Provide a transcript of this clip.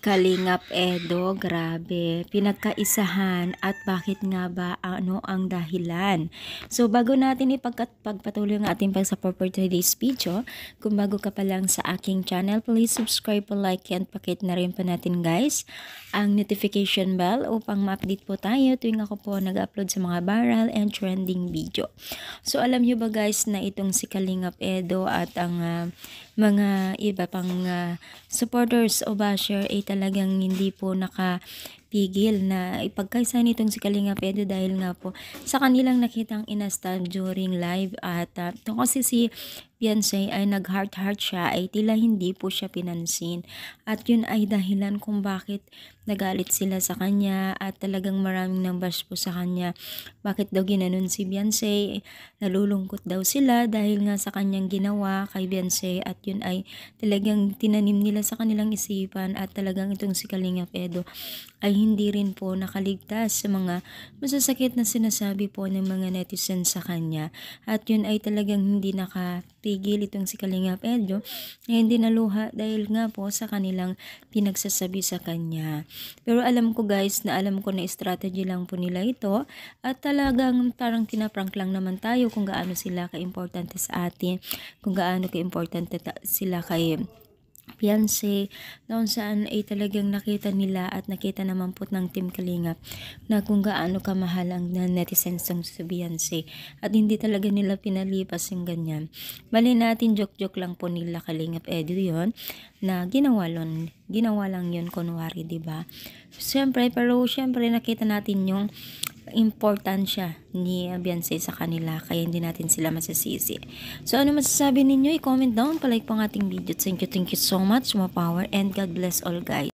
Kalingap Edo, grabe, pinagkaisahan at bakit nga ba, ano ang dahilan? So bago natin pagpatuloy ang ating pag-support for today's video, kung bago ka pa lang sa aking channel, please subscribe po, like and pakit na rin po natin guys ang notification bell upang ma-update po tayo tuwing ako po nag-upload sa mga viral and trending video. So alam nyo ba guys na itong si Kalingap Edo at ang mga iba pang supporters o basher ay talagang hindi po nakapigil na ipagkaisa nitong si Kalingap Edo dahil nga po sa kanilang nakitang inastab during live at ito kasi si Beyonce ay nag-heart siya ay tila hindi po siya pinansin at yun ay dahilan kung bakit nagalit sila sa kanya at talagang maraming nambash po sa kanya. Bakit daw ginanon si Beyonce? Nalulungkot daw sila dahil nga sa kanyang ginawa kay Beyonce at yun ay talagang tinanim nila sa kanilang isipan at talagang itong si Kalingap Edo ay hindi rin po nakaligtas sa mga masasakit na sinasabi po ng mga netizens sa kanya at yun ay talagang hindi nakatigil itong si Kalingap Edo na hindi naluha dahil nga po sa kanilang pinagsasabi sa kanya. Pero alam ko guys na alam ko na strategy lang po nila ito at talagang parang tinaprank lang naman tayo kung gaano sila ka-importante sa atin, kung gaano ka-importante sila kay Beyonce, noon saan ay talagang nakita nila at nakita naman po ng Team Kalingap na kung gaano kamahal ang netizens ng si Beyonce at hindi talaga nila pinalipas yung ganyan. Bali natin joke-joke lang po nila Kalingap Edo yon na ginawa lang yun kunwari, diba? Pero syempre nakita natin yung importansya ni Beyonce sa kanila kaya hindi natin sila masasisi. So ano masasabi ninyo? I-comment down, palike po ang ating video. Thank you so much, more power and God bless all guys.